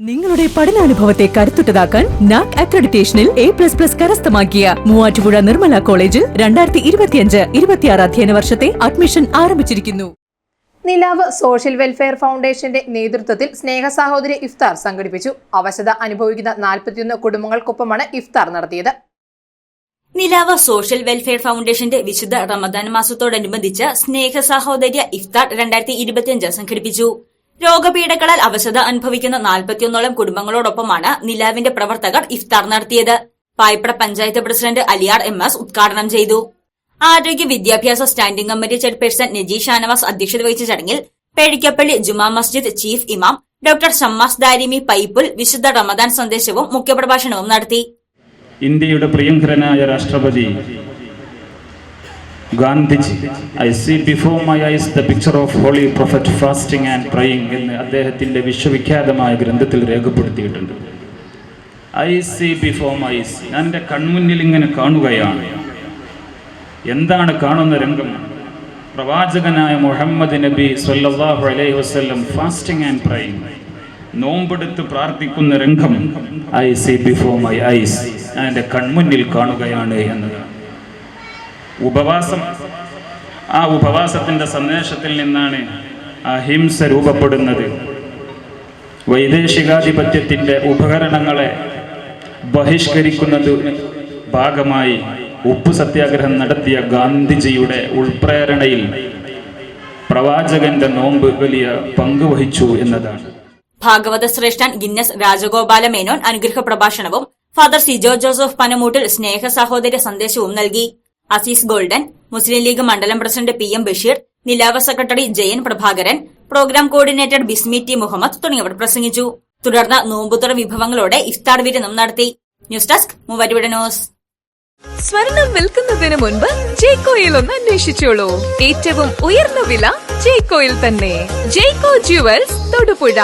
നിങ്ങളുടെ പഠനാനുഭവത്തെ കരുത്തുറ്റതാക്കാൻ NAAC അക്രഡിറ്റേഷനിൽ A++ കരസ്ഥമാക്കിയ മൂവാറ്റുപുഴ നിർമ്മല കോളേജിൽ 2025-26 അധ്യയന വർഷത്തെ അഡ്മിഷൻ ആരംഭിച്ചിരിക്കുന്നു. നിലാവ് സോഷ്യൽ വെൽഫെയർ ഫൗണ്ടേഷന്റെ നേതൃത്വത്തിൽ സ്നേഹ സഹോദരി ഇഫ്താർ സംഘടിപ്പിച്ചു. അവശത അനുഭവിക്കുന്ന 41 കുടുംബങ്ങൾക്കൊപ്പമാണ് ഇഫ്താർ നടത്തിയത്. നിലാവ് സോഷ്യൽ വെൽഫെയർ ഫൗണ്ടേഷന്റെ വിശുദ്ധ റമദാൻ മാസത്തോടനുബന്ധിച്ച് സ്നേഹ സഹോദര്യ ഇഫ്താർ 2025 സംഘടിപ്പിച്ചു. രോഗപീഠകളാൽ അവശത അനുഭവിക്കുന്ന 41 കുടുംബങ്ങളോടൊപ്പമാണ് നിലാവിന്റെ പ്രവർത്തകർ ഇഫ്താർ നടത്തിയത്. പായിപ്പട പഞ്ചായത്ത് പ്രസിഡന്റ് അലിയാർ MS ഉദ്ഘാടനം ചെയ്തു. ആരോഗ്യ വിദ്യാഭ്യാസ standing committee chairperson Naji Shanavas അധ്യക്ഷത വഹിച്ച ചടങ്ങിൽ പേഴിക്കപ്പള്ളി ജുമാ മസ്ജിദ് ചീഫ് ഇമാം ഡോക്ടർ ഷമ്മാസ് ദാരിമി പൈപ്പുൽ വിശുദ്ധ റമദാൻ സന്ദേശവും മുഖ്യപ്രഭാഷണവും നടത്തി. ഇന്ത്യയുടെ പ്രിയങ്കരനായ രാഷ്ട്രപതി Gandhiji I see before my eyes the picture of holy prophet fasting and praying എന്ന് അദ്ദേഹത്തിന്റെ വിശ്വവിഖ്യാതമായ ഗ്രന്ഥത്തിൽ രേഖപ്പെടുത്തിയിട്ടുണ്ട്. I see before my eyes, ഞാൻ എൻ്റെ കൺമുന്നിൽ ഇങ്ങനെ കാണുകയാണ്. എന്താണ് കാണുന്ന രംഗം? പ്രവാചകനായ മുഹമ്മദ് നബി സ്വല്ലല്ലാഹു അലൈഹി വസല്ലം ഫാസ്റ്റിംഗ് ആൻഡ് പ്രേയിങ്, നോമ്പെടുത്ത് പ്രാർത്ഥിക്കുന്ന രംഗം I see before my eyes, ഞാൻ എൻ്റെ കൺമുന്നിൽ കാണുകയാണ് എന്നതാണ്. ഉപവാസം, ആ ഉപവാസത്തിൻ്റെ സന്ദേശത്തിൽ നിന്നാണ് അഹിംസ രൂപപ്പെടുന്നത്. വൈദേശികാധിപത്യത്തിൻ്റെ ഉപകരണങ്ങളെ ബഹിഷ്കരിക്കുന്നതിന് ഭാഗമായി ഉപ്പു സത്യാഗ്രഹം നടത്തിയ ഗാന്ധിജിയുടെ ഉൾപ്രേരണയിൽ പ്രവാചകന്റെ നോമ്പ് വലിയ പങ്കുവഹിച്ചു എന്നതാണ്. ഭാഗവത ശ്രേഷ്ഠൻ ഗിന്നസ് രാജഗോപാല മേനോൻ അനുഗ്രഹ പ്രഭാഷണവും ഫാദർ സിജോ ജോസഫ് പനമൂട്ടിൽ സ്നേഹ സഹോദര്യ സന്ദേശവും നൽകി. അസീസ് ഗോൾഡൻ, മുസ്ലിം ലീഗ് മണ്ഡലം president PM Basheer, Nilava secretary Jayan Prabhakaran, programme coordinator Bismi T Muhammad തുടങ്ങിയവർ പ്രസംഗിച്ചു. തുടർന്ന് നോമ്പുതുറ വിഭവങ്ങളോടെ ഇഫ്താർ വിരുന്നും നടത്തി. News desk Muvattupuzha news. സ്വർണം വിൽക്കുന്നതിന് മുൻപ് ജെയ്കോയിൽ ഒന്ന് അന്വേഷിച്ചോളൂ. ഏറ്റവും ഉയർന്ന വില ജെയ്കോയിൽ തന്നെ. ജെയ്കോ ജുവൽസ് തൊടുപുഴ.